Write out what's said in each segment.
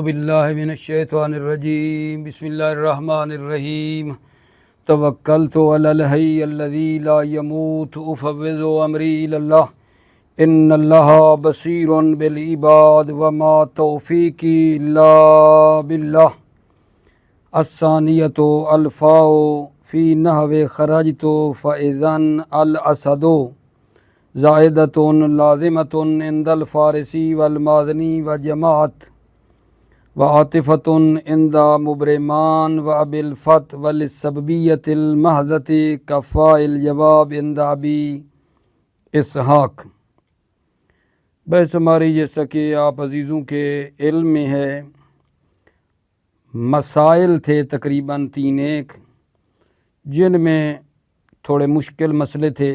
باللہ من الشیطان الرجیم بسم اللہ الرحمن الرحیم توکلت علی الحی الذی لا یموت افوض امری الی اللہ ان اللہ بصیر بالعباد وما توفیقی الا باللہ الثانیۃ الفاء فی نحو خرجت فاذن الاسد زائدۃ لازمۃ عند الفارسی والمازنی وجماعت وعاطفۃ عند مبرمان وبالفتح وللسببیۃ المحضۃ کفاء الجواب عند ابی اسحاق۔ بحث ہماری جیسا کہ آپ عزیزوں کے علم میں ہے، مسائل تھے تقریباً 3 جن میں تھوڑے مشکل مسئلے تھے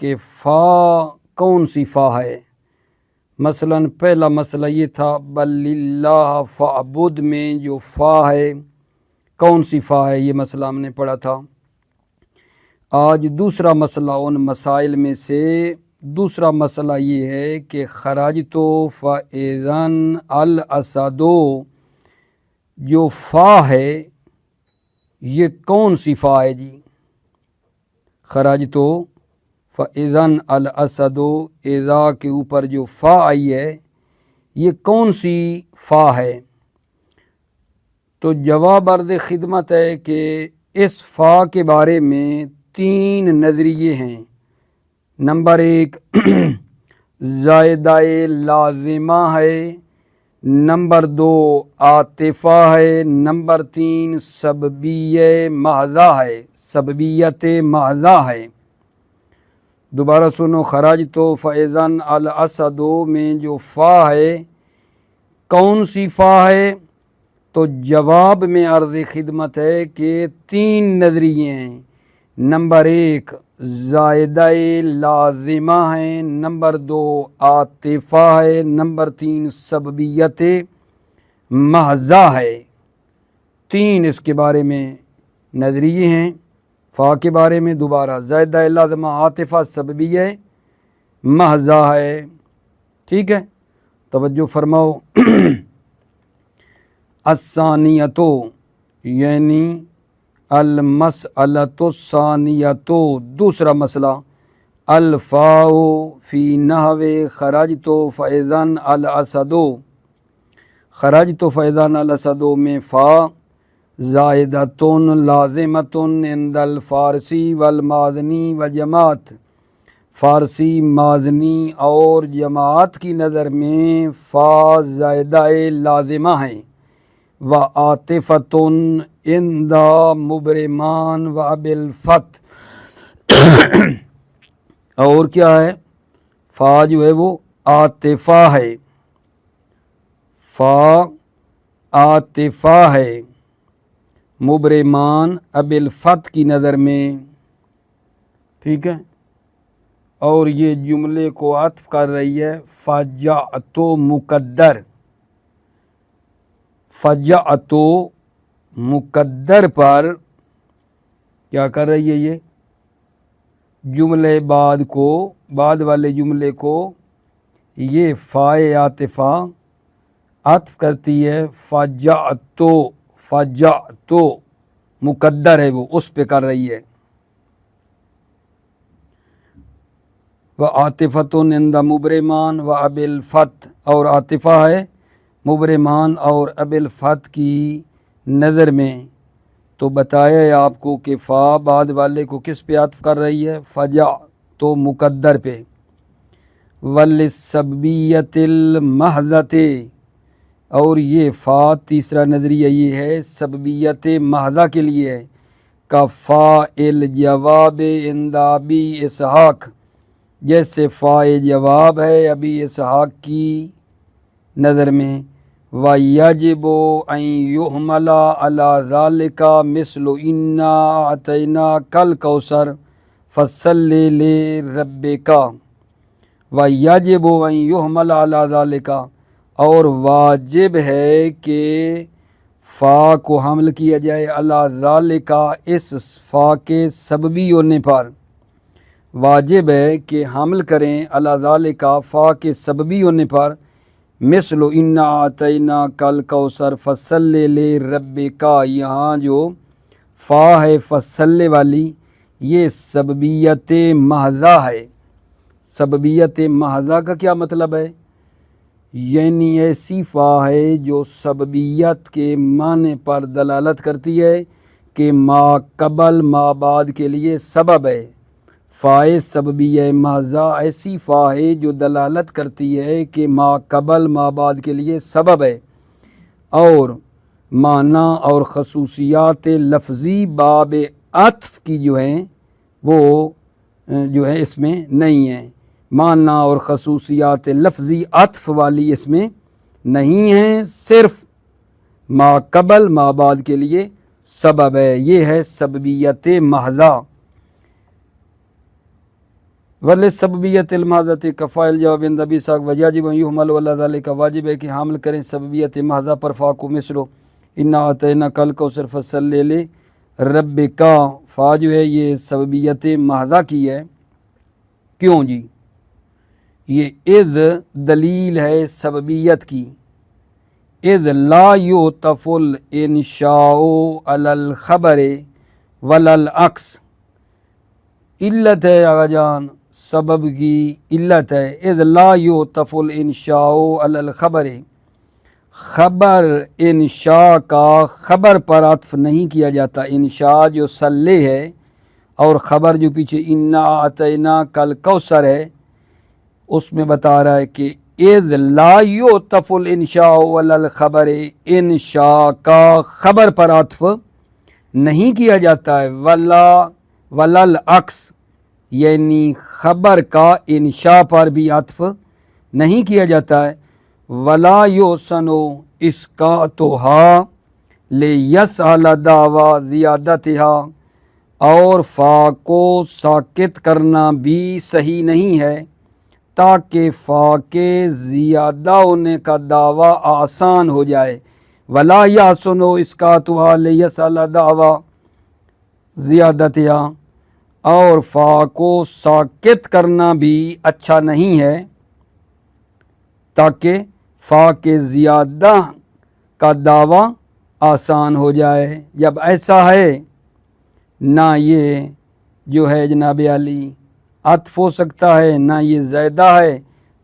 کہ فا کون سی فا ہے۔ مثلاً پہلا مسئلہ یہ تھا بل اللہ فاعبد میں جو فا ہے کون سی فا ہے، یہ مسئلہ ہم نے پڑھا تھا۔ آج دوسرا مسئلہ ان مسائل میں سے دوسرا مسئلہ یہ ہے کہ خرجت فاذن الاسد جو فا ہے یہ کون سی فا ہے جی؟ خرجت فاذن الاسد، اذا کے اوپر جو فا آئی ہے یہ کون سی فا ہے؟ تو جواب عرض خدمت ہے کہ اس فا کے بارے میں 3 نظریے ہیں۔ نمبر 1 زائدہ لازمہ ہے، نمبر 2 عاطفہ ہے، نمبر 3 سببیہ محضہ ہے، سببیت محضہ ہے۔ دوبارہ سنو، خرجت فاذن الاسد میں جو فا ہے کون سی فا ہے؟ تو جواب میں عرض خدمت ہے کہ 3 نظریے ہیں۔ نمبر 1 زائدہ لازمہ ہے، نمبر 2 عاطفہ ہے، نمبر 3 سببیت محضہ ہے۔ 3 اس کے بارے میں نظریے ہیں فا کے بارے میں۔ دوبارہ زائدہ لازمہ، عاطفہ، سببیہ محضہ ہے۔ ٹھیک ہے، توجہ فرماؤ۔ الثانیۃ یعنی المسئلۃ الثانیۃ، دوسرا مسئلہ، الفاء فی نحو خرجت فاذن الاسد، خرجت فاذن الاسد میں فا زائدۃ لازمۃ عند الفارسی والمازنی وجماعت، فارسی، مازنی اور جماعت کی نظر میں فا زائدہ لازمہ ہے، وعاطفۃ عند مبرمان وبالفتح، اور کیا ہے؟ فا جو ہے وہ عاطفہ ہے، فا عاطفہ ہے، مبرمان بالفتح کی نظر میں۔ ٹھیک ہے، اور یہ جملے کو عطف کر رہی ہے فجعت مقدر، فجعت مقدر پر کیا کر رہی ہے؟ یہ جملے بعد والے جملے کو یہ فائے عاطفہ عطف کرتی ہے فجعت، فجعت مقدر ہے وہ، اس پہ کر رہی ہے۔ وعاطفۃ عند مبرمان وبالفتح، اور عاطفہ ہے مبرمان اور بالفتح کی نظر میں۔ تو بتایا ہے آپ کو کہ فا بعد والے کو کس پہ عطف کر رہی ہے؟ فجع تو مقدر پہ۔ وللسببیۃ المحضۃ، اور یہ فا تیسرا نظریہ یہ ہے سببیت محضہ کے لیے ہے، کفاء الجواب عند ابی اسحاق، جیسے فا جواب ہے ابی اسحاق کی نظر میں۔ وَيَجِبُ أَن يُحْمَلَ عَلَى ذَلِكَ مِثْلُ إِنَّا أَعْطَيْنَاكَ الْكَوْثَرَ فَصَلِّ لِرَبِّكَ، وَيَجِبُ أَن يُحْمَلَ عَلَى ذَلِكَ، اور واجب ہے کہ فا کو حمل کیا جائے علی ذالک، اس فا کے سببی ہونے پر، واجب ہے کہ حمل کریں علی ذالک فا کے سببی ہونے پر، مثل انا آتینا کل کوثر فصلی لربک، یہاں جو فا ہے فصلی والی یہ سببیت محضہ ہے۔ سببیت محضہ کا کیا مطلب ہے؟ یعنی ایسی فا ہے جو سببیت کے معنی پر دلالت کرتی ہے کہ ما قبل ما بعد کے لیے سبب ہے۔ فائے سببیہ محضہ ایسی فا ہے جو دلالت کرتی ہے کہ ما قبل ما بعد کے لیے سبب ہے، اور معنی اور خصوصیات لفظی باب عطف کی جو ہیں وہ جو ہے اس میں نہیں ہیں۔ معنی اور خصوصیات لفظی عطف والی اس میں نہیں ہیں، صرف ما قبل ما بعد کے لیے سبب ہے۔ یہ ہے سببیت محضہ۔ ولی سببیت المحضۃ کفائل جواب اندبی ساق وجاجب یحمل ولا ذالک، واجب ہے کہ حامل کریں سببیت محضہ پر فا کو، مثلو انا آتینا کل کوثر فصلی لربک، فا جو ہے یہ سببیت محضہ کی ہے۔ کیوں جی؟ یہ اذ دلیل ہے سببیت کی۔ اذ لا یعطف الانشاء علی الخبر ولا العکس، علت ہے آغا جان، سبب کی علت ہے۔ اذ لا یعطف الانشاء علی الخبر، خبر انشاء کا خبر پر عطف نہیں کیا جاتا۔ انشاء جو صلی ہے اور خبر جو پیچھے انا آتینا کل کوثر ہے، اس میں بتا رہا ہے کہ اذ لا یعطف الانشاء علی الخبر، انشاء کا خبر پر عطف نہیں کیا جاتا ہے، ولا العکس، یعنی خبر کا انشاء پر بھی عطف نہیں کیا جاتا ہے۔ ولا یحسن اسقاطها لیسہل دعوی زیادتها، اور فا کو ساکت کرنا بھی صحیح نہیں ہے تاکہ فا کے زیادہ ہونے کا دعویٰ آسان ہو جائے۔ ولا یحسن اسقاطها لیسہل دعوی زیادتها، اور فا کو ساکت کرنا بھی اچھا نہیں ہے تاکہ فا کے زیادہ کا دعویٰ آسان ہو جائے۔ جب ایسا ہے نہ یہ جو ہے جناب علی عطف ہو سکتا ہے نہ یہ زائدہ ہے،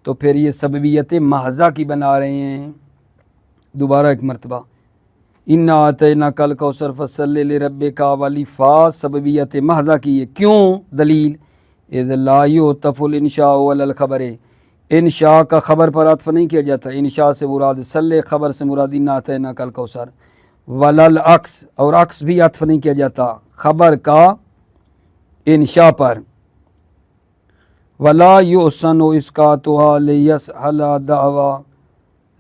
تو پھر یہ سببیت محضہ کی بنا رہے ہیں۔ دوبارہ ایک مرتبہ انا آتینا کل کوثر فصلی لربک والی فا سببیت محضہ کی ہے۔ کیوں؟ دلیل اذ لا یعطف الانشاء علی الخبر، انشاء کا خبر پر عطف نہیں کیا جاتا۔ انشاء سے مراد صلی، خبر سے مراد انا آتینا کل کوثر۔ ولا العکس، اور عکس بھی عطف نہیں کیا جاتا خبر کا انشاء پر۔ ولا یحسن اسقاطها لیسہل دعوی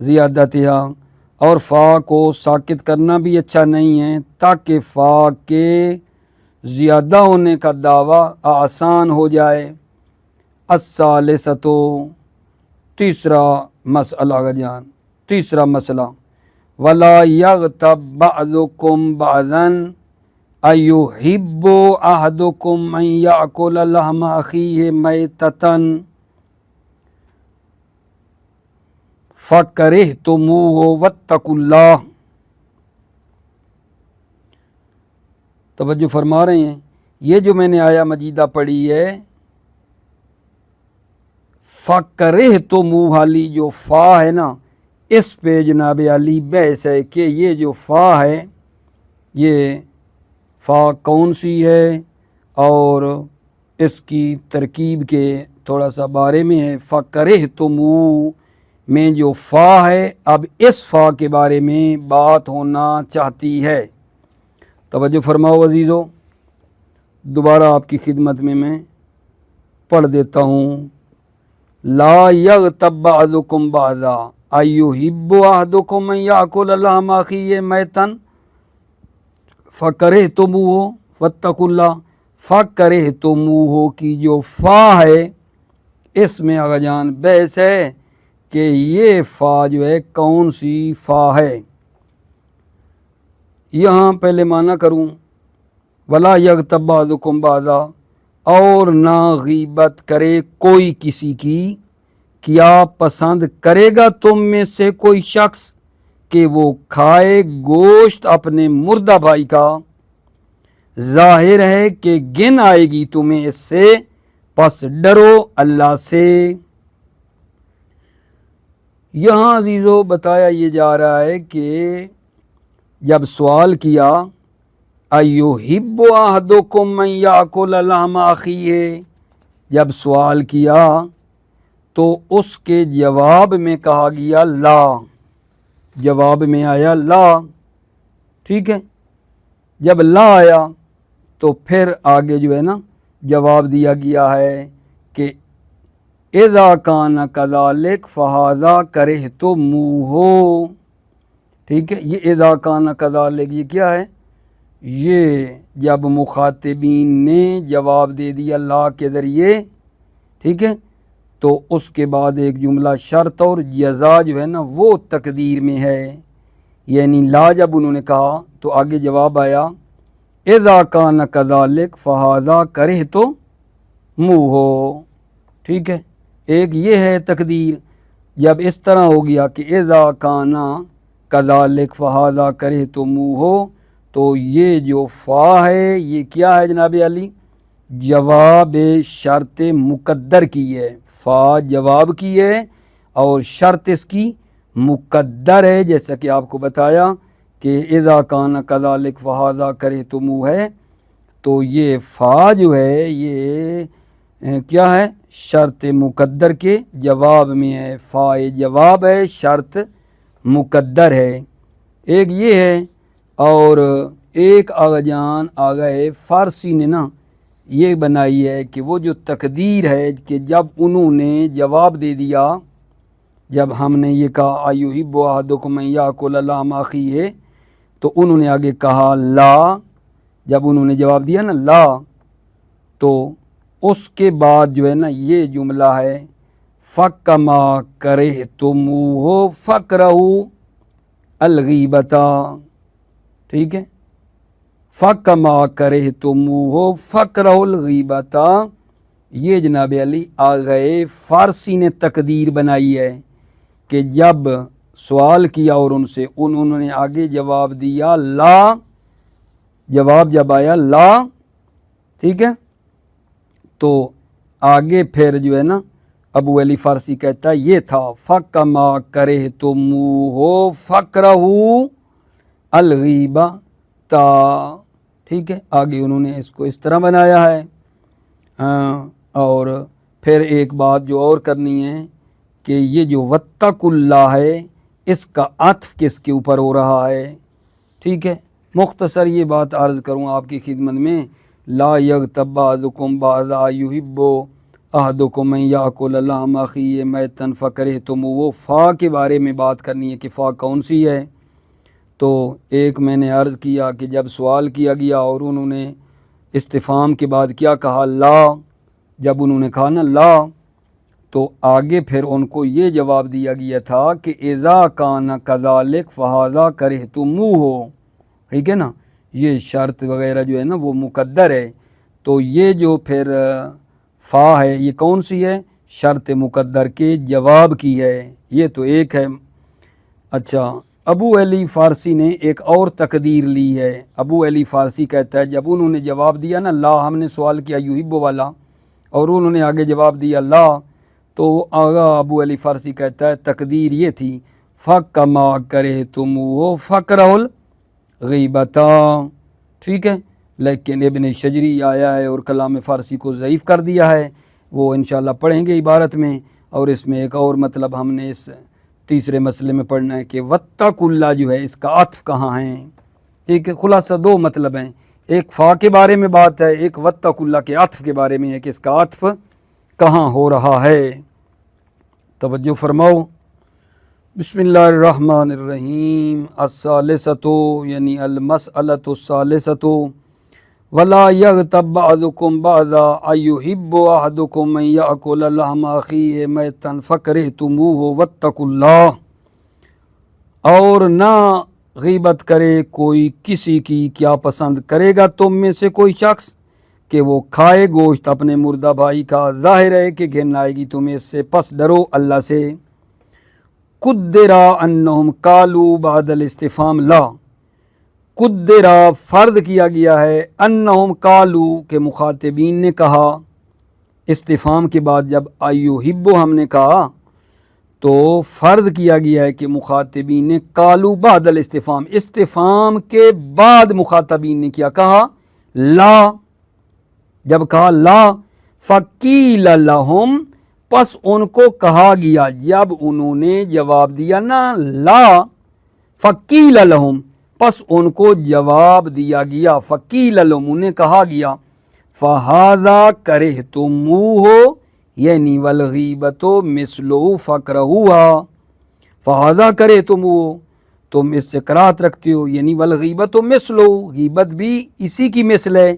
زیادتها، اور فا کو ساکت کرنا بھی اچھا نہیں ہے تاکہ فا کے زیادہ ہونے کا دعویٰ آسان ہو جائے۔ الثالثۃ، تیسرا مسئلہ جان، تیسرا مسئلہ، ولا یغتب بعضکم بعضا ایحب احدکم ان یاکل لحم اخیہ میتۃ فکرہتموہ واتقوا اللہ۔ توجہ فرما رہے ہیں، یہ جو میں نے آیا مجیدہ پڑھی ہے، فکرہتموہ والی جو فا ہے نا، اس پہ جناب علی بحث ہے کہ یہ جو فا ہے یہ فا کون سی ہے، اور اس کی ترکیب کے تھوڑا سا بارے میں ہے۔ فکرہتموہ میں جو فا ہے، اب اس فا کے بارے میں بات ہونا چاہتی ہے۔ توجہ فرماؤ عزیزو، دوبارہ آپ کی خدمت میں پڑھ دیتا ہوں۔ لا یغتب بعضکم بعضا ایحب احدکم ان یاکل لحم اخیہ میتا فکرہتموہ واتقوا اللہ۔ فکرہتموہ کی جو فا ہے، اس میں آغا جان بحث ہے کہ یہ فا جو ہے کون سی فا ہے۔ یہاں پہلے معنی کروں، ولا یغتب بعضکم بعضا، اور نہ غیبت کرے کوئی کسی کی کیا پسند کرے گا تم میں سے کوئی شخص کہ وہ کھائے گوشت اپنے مردہ بھائی کا؟ ظاہر ہے کہ گن آئے گی تمہیں اس سے، پس ڈرو اللہ سے۔ یہاں عزیزو بتایا یہ جا رہا ہے کہ جب سوال کیا ایُحِبُّ أَحَدُکُم أَن یأکل لحم أخیہ، جب سوال کیا تو اس کے جواب میں کہا گیا لا، جواب میں آیا لا، ٹھیک ہے۔ جب لا آیا تو پھر آگے جو ہے نا جواب دیا گیا ہے کہ اذا کان کذالک فہذا کرہتموہ، ٹھیک ہے۔ یہ اذا کان کذالک یہ کیا ہے؟ یہ جب مخاطبین نے جواب دے دیا لا کے ذریعے، ٹھیک ہے، تو اس کے بعد ایک جملہ شرط اور جزا جو ہے نا وہ تقدیر میں ہے، یعنی لا جب انہوں نے کہا تو آگے جواب آیا اذا کان کذالک فہذا کرہتموہ، ٹھیک ہے۔ ایک یہ ہے تقدیر، جب اس طرح ہو گیا کہ اذا کان کذالک فہذا کرہتموہ، تو یہ جو فا ہے یہ کیا ہے جناب علی؟ جواب شرط مقدر کی ہے، فا جواب کی ہے اور شرط اس کی مقدر ہے، جیسا کہ آپ کو بتایا کہ اذا کان کذالک فہذا کرہتموہ ہے، تو یہ فا جو ہے یہ کیا ہے؟ شرط مقدر کے جواب میں ہے، فا جواب ہے، شرط مقدر ہے، ایک یہ ہے۔ اور ایک آغا جان آگئے فارسی نے نا یہ بنائی ہے کہ وہ جو تقدیر ہے کہ جب انہوں نے جواب دے دیا، جب ہم نے یہ کہا ایُحِبُّ أَحَدُکُم أَن یأکل لحم أخیہ، تو انہوں نے آگے کہا لا، جب انہوں نے جواب دیا نا لا، تو اس کے بعد جو ہے نا یہ جملہ ہے فَكَمَا كَرِهْتُمُوهُ فَاكْرَهُوا الْغِیبَةَ، ٹھیک ہے۔ فَكَمَا كَرِهْتُمُوهُ فَاكْرَهُوا الْغِیبَةَ، یہ جناب علی آغائے فارسی نے تقدیر بنائی ہے کہ جب سوال کیا اور ان سے انہوں نے آگے جواب دیا لا، جواب جب آیا لا، ٹھیک ہے، تو آگے پھر جو ہے نا ابو علی فارسی کہتا ہے یہ تھا فَكَمَا كَرِهْتُمُوهُ فَاكْرَهُوا الْغِیبَةَ، ٹھیک ہے۔ آگے انہوں نے اس کو اس طرح بنایا ہے۔ اور پھر ایک بات جو اور کرنی ہے کہ یہ جو وَاتَّقُوا اللَّهَ ہے اس کا عطف کس کے اوپر ہو رہا ہے، ٹھیک ہے۔ مختصر یہ بات عرض کروں آپ کی خدمت میں، لا یغتب بعضکم بعضا ایُحِبُّ أَحَدُکُم أَن یأکل لحم أخیہ میتا فکرہتموہ، فا کے بارے میں بات کرنی ہے کہ فا کون سی ہے۔ تو ایک میں نے عرض کیا کہ جب سوال کیا گیا اور انہوں نے استفہام کے بعد کیا کہا لا، جب انہوں نے کہا نا لا، تو آگے پھر ان کو یہ جواب دیا گیا تھا کہ اذا کان کذالک فہذا کرہتموہ، ٹھیک ہے نا، یہ شرط وغیرہ جو ہے نا وہ مقدر ہے، تو یہ جو پھر فا ہے یہ کون سی ہے؟ شرط مقدر کے جواب کی ہے، یہ تو ایک ہے۔ اچھا، ابو علی فارسی نے ایک اور تقدیر لی ہے۔ ابو علی فارسی کہتا ہے جب انہوں نے جواب دیا نا لا، ہم نے سوال کیا یحب والا اور انہوں نے آگے جواب دیا لا، تو آگا ابو علی فارسی کہتا ہے تقدیر یہ تھی فَكَمَا كَرِهْتُمُوهُ فَاكْرَهُوا الْغِیبَةَ، ٹھیک ہے۔ لیکن ابن شجری آیا ہے اور کلام فارسی کو ضعیف کر دیا ہے، وہ انشاءاللہ پڑھیں گے عبارت میں، اور اس میں ایک اور مطلب ہم نے اس تیسرے مسئلے میں پڑھنا ہے کہ وَاتَّقُوا اللَّهَ جو ہے اس کا عطف کہاں ہے، ٹھیک ہے۔ خلاصہ دو مطلب ہیں، ایک فا کے بارے میں بات ہے، ایک وَاتَّقُوا اللَّهَ کے عطف کے بارے میں ہے کہ اس کا عطف کہاں ہو رہا ہے۔ توجہ فرماؤ۔ بسم اللہ الرحمن الرحیم۔ الثالثۃ یعنی المسألۃ الثالثۃ ولا یغتب بعضکم بعضا ایحب احدکم ان یأکل لحم اخیہ میتا فکرہتموہ واتقوا اللہ، اور نہ غیبت کرے کوئی کسی کی، کیا پسند کرے گا تم میں سے کوئی شخص کہ وہ کھائے گوشت اپنے مردہ بھائی کا، ظاہر ہے کہ گھن آئے گی تمہیں اس سے، پس ڈرو اللہ سے۔ قدرا انہم قالوا بعد الاستفہام لا، قدرا فرض کیا گیا ہے، انہم قالوا کہ مخاطبین نے کہا، استفہام کے بعد جب ایحب ہم نے کہا تو فرض کیا گیا ہے کہ مخاطبین نے قالوا بعد الاستفہام، استفہام کے بعد مخاطبین نے کیا کہا، لا، جب کہا لا، فقیل لہم، پس ان کو کہا گیا، جب انہوں نے جواب دیا نا لا، فقیل لہم، پس ان کو جواب دیا گیا، فقیل لہم، انہیں کہا گیا، فہذا کرہتموہ، یعنی والغیبت مثلہ فکرہوہا، فہذا کرہتموہ، تم اس سے کراہت رکھتے ہو، یعنی والغیبت مثلہ، غیبت بھی اسی کی مثل ہے،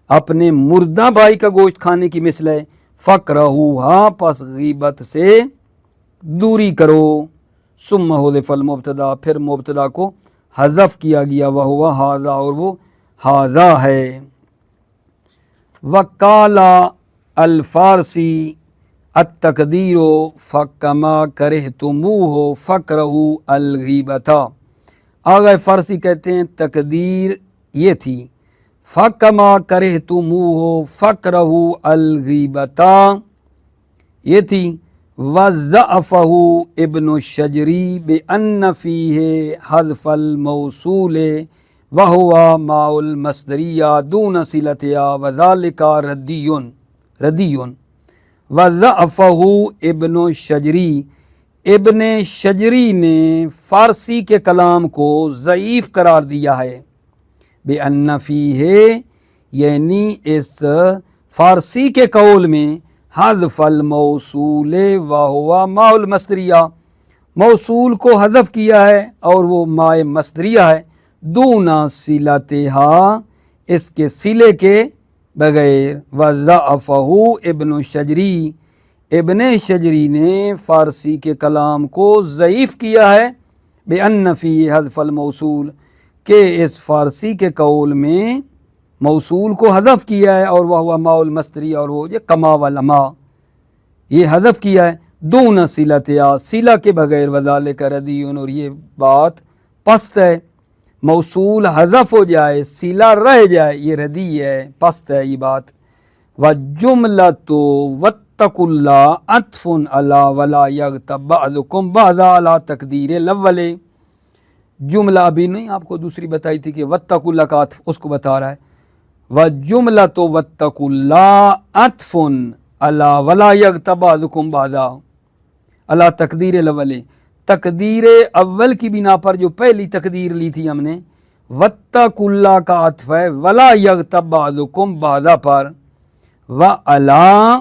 اپنے مردہ بھائی کا گوشت کھانے کی مثل ہے، فکرہوہا، پس غیبت سے دوری کرو، ثم حذف المبتدا، پھر مبتدا کو حذف کیا گیا، وہو ھذا، اور وہ ھذا ہے۔ وقال الفارسی التقدیر فکما کرہتموہ فکرہوا الغیبۃ، آگے فارسی کہتے ہیں تقدیر یہ تھی، فکما کرہتموہ فکرہوا الغیبۃ، یہ تھی، وضعفہ ابن الشجری بأن فیہ حذف الموصول وہو مع المصدریہ دون صلتها وذلک ردی، وضعفہ ابن الشجری، ابن شجری نے فارسی کے کلام کو ضعیف قرار دیا ہے، بأن فیہ، یعنی اس فارسی کے قول میں، حذف الموصول وہو مع المصدریہ، موصول کو حذف کیا ہے اور وہ مع مصدریہ ہے، دون صلتها، اس کے صلے کے بغیر، وضعفہ ابن الشجری، ابن شجری نے فارسی کے کلام کو ضعیف کیا ہے، بأن فیہ حذف الموصول، کہ اس فارسی کے قول میں موصول کو حذف کیا ہے اور وہ مع المصدری، اور وہ یہ کما ولما، یہ حذف کیا ہے، دون صلتها، صلہ کے بغیر، وذالک ردی، اور یہ بات پست ہے، موصول حذف ہو جائے صلہ رہ جائے، یہ ردی ہے، پست ہے یہ بات۔ وجملۃ واتقوا اللہ عطف علی ولا یغتب بعضکم بعضا علی تقدیر الاول، جملہ ابھی نہیں آپ کو دوسری بتائی تھی کہ واتقوا اللہ کا عطف، اس کو بتا رہا ہے، وجملۃ واتقوا اللہ عطف علی ولا یغتب بعضکم بعضا علی تقدیر الاول، تقدیر اول کی بنا پر جو پہلی تقدیر لی تھی ہم نے، واتقوا اللہ کا عطف ہے ولا یغتب بعضکم بعضا پر، وعلی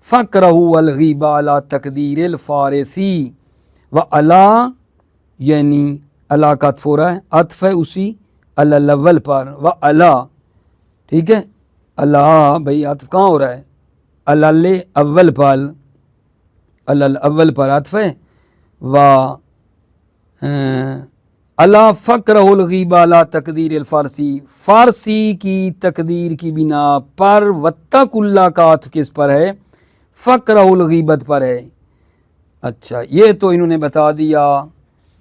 فکرہوا الغیبۃ علی تقدیر الفارسی، وعلی یعنی اللہ کا عطف ہو رہا ہے، عطف ہے اسی علی الاول پر، وعلی، ٹھیک ہے، اللہ بھئی عطف کہاں ہو رہا ہے، علی اول پر، علی الاول پر عطف ہے، و اللہ فکرہ الغیبۃ علی تقدیر الفارسی، فارسی کی تقدیر کی بنا پر واتقوا اللہ کا عطف کس پر ہے، فکرہ الغیبت پر ہے۔ اچھا، یہ تو انہوں نے بتا دیا،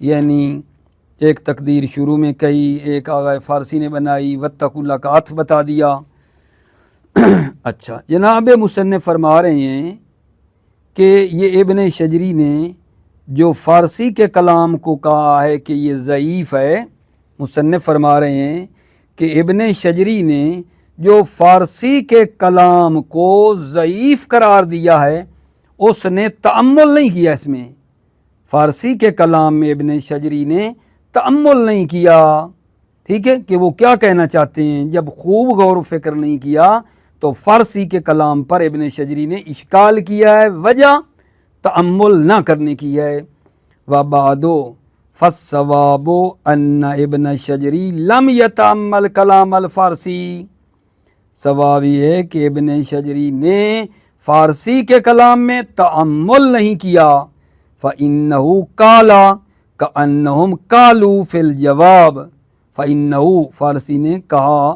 یعنی ایک تقدیر شروع میں کہی، ایک آغا فارسی نے بنائی، واتقوا اللہ کا عطف بتا دیا۔ اچھا، جناب مصنف فرما رہے ہیں کہ یہ ابن شجری نے جو فارسی کے کلام کو کہا ہے کہ یہ ضعیف ہے، مصنف فرما رہے ہیں کہ ابن شجری نے جو فارسی کے کلام کو ضعیف قرار دیا ہے، اس نے تأمل نہیں کیا اس میں، فارسی کے کلام میں ابن شجری نے تأمل نہیں کیا، ٹھیک ہے، کہ وہ کیا کہنا چاہتے ہیں، جب خوب غور و فکر نہیں کیا تو فارسی کے کلام پر ابن شجری نے اشکال کیا ہے، وجہ تأمل نہ کرنے کی ہے۔ وبعدو فالصواب ان ابن شجری لم یتأمل کلام الفارسی، صواب یہ ہے کہ ابن شجری نے فارسی کے کلام میں تأمل نہیں کیا، فإنہ قال کأنہم قالوا فی الجواب، فإنہ فارسی نے کہا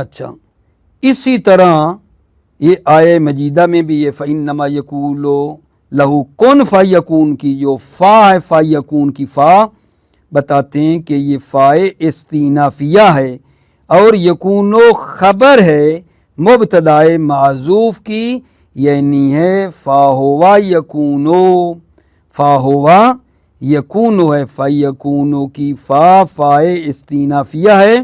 اچھا اسی طرح یہ آیہ مجیدہ میں بھی یہ فَإِنَّمَا يَقُولُ لَهُ كُن فَيَكُون کی جو فا ہے فَيَكُون کی فا بتاتے ہیں کہ یہ فائے استینافیہ ہے اور یکونو خبر ہے مبتدائے معذوف کی، یعنی ہے فا ہوا یکونو، فا ہوا یکونو ہے، فَيَكُونُ کی فا فائے استینافیہ ہے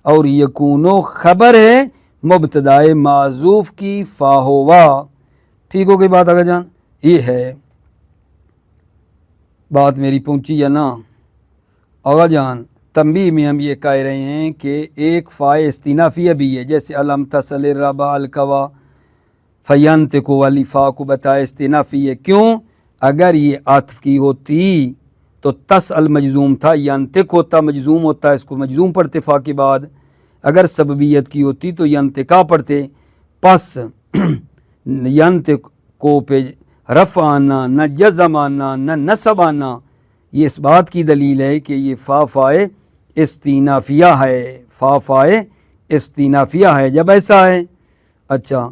اور یکونو خبر ہے مبتدائے معذوف کی فا ہوا۔ ٹھیک ہو گئی بات آگے جان؟ یہ ہے بات میری پہنچی ہے نا آغا جان؟ تنبیہ میں ہم یہ کہہ رہے ہیں کہ ایک فائے استینافیہ بھی ہے، جیسے علم تصل الربا الکوا فینتقو والی فا کو بتایا استینافی ہے۔ کیوں؟ اگر یہ عطف کی ہوتی تو تس المجزوم تھا، ینتق ہوتا مجزوم ہوتا، اس کو مجزوم پڑھتے فا کے بعد۔ اگر سببیت کی ہوتی تو ینتقا پڑھتے، پس ینتق کو پہ رفع آنا، نہ جزم آنا، نہ نصب آنا، یہ اس بات کی دلیل ہے کہ یہ فا فائے استینافیہ ہے، فا فائے استینافیہ ہے۔ جب ایسا ہے، اچھا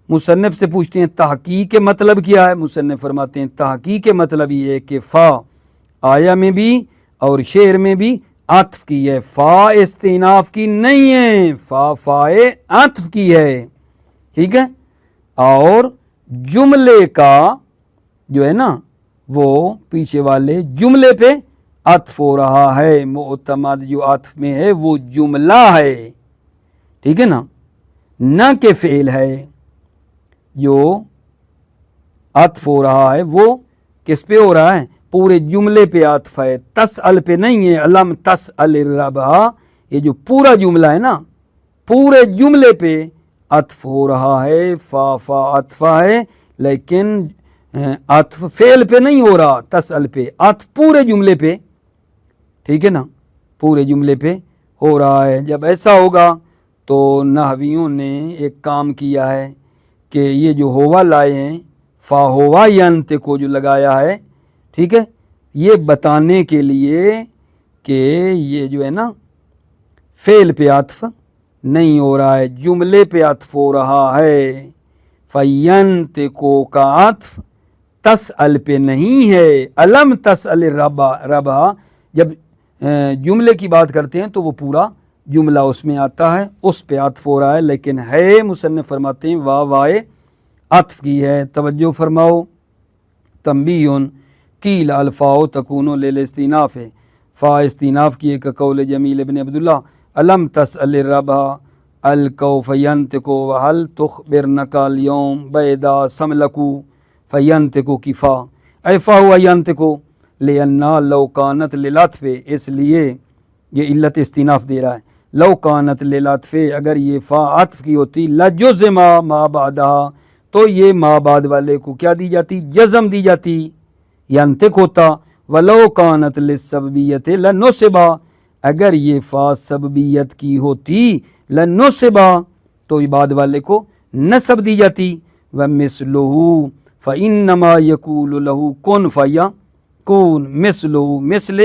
مصنف سے پوچھتے ہیں تحقیق کے مطلب کیا ہے؟ مصنف فرماتے ہیں تحقیق کے مطلب یہ ہے کہ فا آیا میں بھی اور شعر میں بھی عطف کی ہے، فا استیناف کی نہیں ہے، فا فائے عطف کی ہے، ٹھیک ہے؟ اور جملے کا جو ہے نا وہ پیچھے والے جملے پہ عطف ہو رہا ہے، معتمد جو عطف میں ہے وہ جملہ ہے، ٹھیک ہے نا، نہ کہ فعل ہے۔ جو عطف ہو رہا ہے وہ کس پہ ہو رہا ہے؟ پورے جملے پہ عطف ہے، تسأل پہ نہیں ہے۔ علم تسأل الربا، یہ جو پورا جملہ ہے نا پورے جملے پہ عطف ہو رہا ہے، فا فا عطفہ ہے، لیکن عطف فعل پہ نہیں ہو رہا، تسأل پہ، عطف پورے جملے پہ، ٹھیک ہے نا، پورے جملے پہ ہو رہا ہے۔ جب ایسا ہوگا تو نحویوں نے ایک کام کیا ہے کہ یہ جو ہوا لائے ہیں، فا ہوا ینت کو جو لگایا ہے، ٹھیک ہے، یہ بتانے کے لیے کہ یہ جو ہے نا فعل پہ عطف نہیں ہو رہا ہے، جملے پہ عطف ہو رہا ہے۔ فَيَنْتِقُ کا عطف تسأل پہ نہیں ہے، علم تسأل ربا جب جملے کی بات کرتے ہیں تو وہ پورا جملہ اس میں آتا ہے، اس پہ عطف ہو رہا ہے، لیکن ہے مصنف فرماتے ہیں وا وائے عطف کی ہے۔ توجہ فرماؤ، تنبیہن قیل الفاء تکون للاستیناف، فا استیناف کی ایک قول جمیل ابن عبداللہ، علم تسأل الربا الکو فینتقو وحل تخبرنک اليوم بیدا سملکو، فینتقو کی فا، اے فا ہوا ینتقو لئنا لو کانت للعطف، اس لیے یہ علت استیناف دے رہا ہے، لو کانت للعطف، اگر یہ فا عطف کی ہوتی لجزم ما بعدہا، تو یہ ما بعد والے کو کیا دی جاتی؟ جزم دی جاتی، ینتق ہوتا۔ ولو کانت للسببیت لنصبا، اگر یہ فا سببیت کی ہوتی لنصبا، تو بعد والے کو نصب دی جاتی۔ ومثلہ فإنما یقول لہ کن فیکون، مثلہ مثل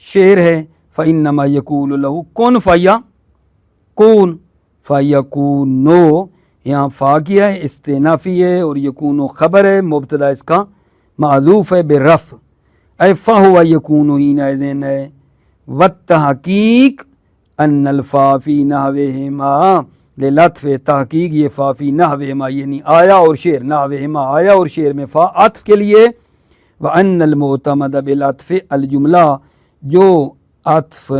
شعر ہے، فإنما یقول لہ کن فیکون، فیکونو یہاں فا کیا ہے استینافی ہے اور یکونو خبر ہے، مبتدا اس کا معذوف ہے بالرفع، اے فہو یکونو حینئذ ہے، والتحقیق ان الفا فی نحوہما للعطف، تحقیق یہ فا فی نحوہما یعنی آیا اور شعر، نحوہما آیا اور شعر میں فا عطف کے لیے، وان المعتمد بالعطف الجملہ، جو عطف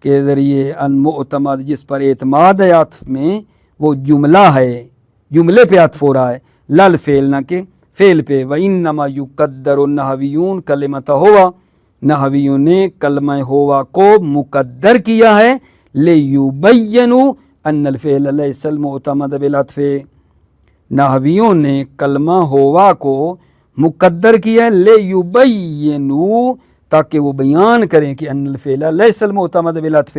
کے ذریعے المعتمد جس پر اعتماد ہے عطف میں وہ جملہ ہے، جملے پہ عطف ہو رہا ہے، لل فعل نہ کہ فعل پہ۔ وَإِنَّمَا يُقَدَّرُ النَّحْوِيُّونَ كَلِمَةَ هُوَ، نحویوں نے کلمہ ہوا کو مقدر کیا ہے، لِيُبَيِّنُوا أَنَّ الْفِعْلَ لَيْسَ الْمُعْتَمَدَ بِالْعَطْفِ، نحویوں نے کلمہ ہوا کو مقدر کیا ہے لِيُبَيِّنُوا، تاکہ وہ بیان کریں کہ ان الفعل لیس المعتمد بالعطف،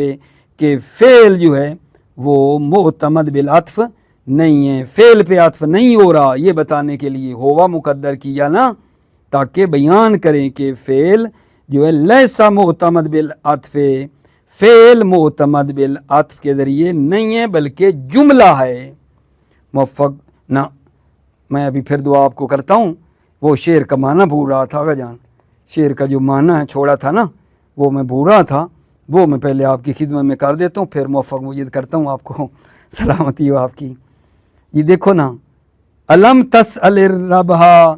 کہ فعل جو ہے وہ معتمد بالعطف نہیں ہے، فعل پہ عطف نہیں ہو رہا، یہ بتانے کے لیے ہوا مقدر کیا نا، تاکہ بیان کریں کہ فعل جو ہے لیسا معتمد بالعطف، فعل معتمد بالعطف کے ذریعے نہیں ہے بلکہ جملہ ہے۔ موفق نہ میں ابھی پھر دعا آپ کو کرتا ہوں، وہ شعر کا معنی بھول رہا تھا آقا جان، شعر کا جو معنی ہے چھوڑا تھا نا وہ میں بھول رہا تھا، وہ میں پہلے آپ کی خدمت میں کر دیتا ہوں، پھر موفق مجید کرتا ہوں آپ کو، سلامتی ہو آپ کی۔ یہ دیکھو نا، علم تسأل الربحا،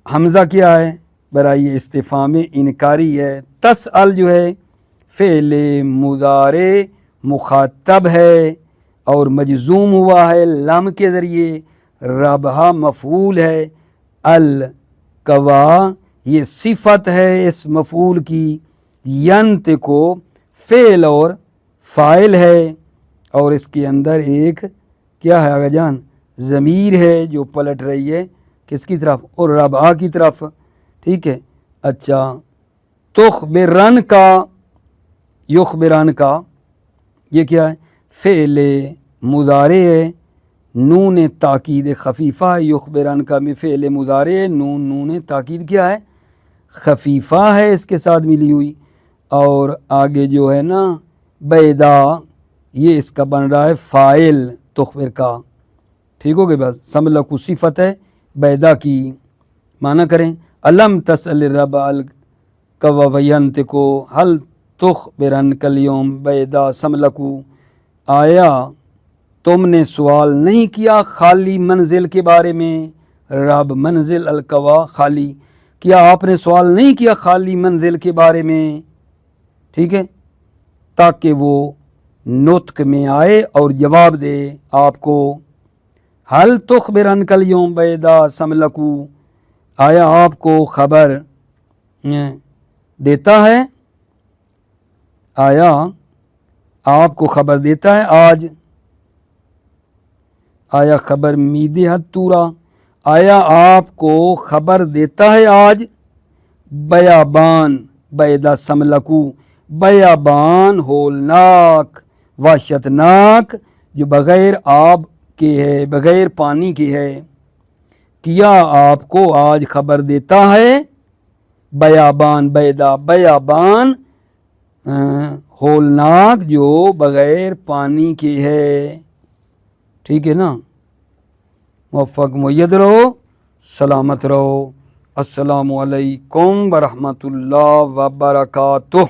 حمزہ کیا ہے؟ برائے استفہام انکاری ہے۔ تسأل جو ہے فعل مضارع مخاطب ہے اور مجزوم ہوا ہے لم کے ذریعے، ربحا مفعول ہے، القوا یہ صفت ہے اس مفعول کی، ینطقو فعل اور فاعل ہے، اور اس کے اندر ایک کیا ہے آقا جان؟ ضمیر ہے جو پلٹ رہی ہے کس کی طرف؟ اور ربحا کی طرف، ٹھیک ہے۔ اچھا، تخبرن کا، یخبرن کا یہ کیا ہے؟ فعل مضارع ہے، نون تاکید خفیفہ ہے، یخبرن کا میں فعل مضارع ہے، نون تاکید کیا ہے؟ خفیفہ ہے اس کے ساتھ ملی ہوئی، اور آگے جو ہے نا بیدا یہ اس کا بن رہا ہے فاعل تخبر کا، ٹھیک ہو گئی بس، سملکو صفت ہے بیدا کی، معنی کریں علم تسأل الرب القوینتکو حل تخبرنک الیوم بیدا سملکو، آیا تم نے سوال نہیں کیا خالی منزل کے بارے میں؟ رب منزل القوا خالی، کیا آپ نے سوال نہیں کیا خالی منزل کے بارے میں؟ ٹھیک ہے، تاکہ وہ نطق میں آئے اور جواب دے آپ کو۔ حل تخبرنک الیوم بیدا سملکو، آیا آپ کو خبر دیتا ہے، آیا آپ کو خبر دیتا ہے آج، آیا خبر میدی حد تورا، آیا آپ کو خبر دیتا ہے آج؟ بیابان بیدا سملکو، بیابان ہولناک وحشتناک جو بغیر آب کے ہے، بغیر پانی کے ہے، کیا آپ کو آج خبر دیتا ہے؟ بیابان بیدا بیابان ہولناک جو بغیر پانی کے ہے، ٹھیک ہے نا۔ موفق مید رہو، سلامت رہو، السلام علیکم ورحمۃ اللہ وبرکاتہ۔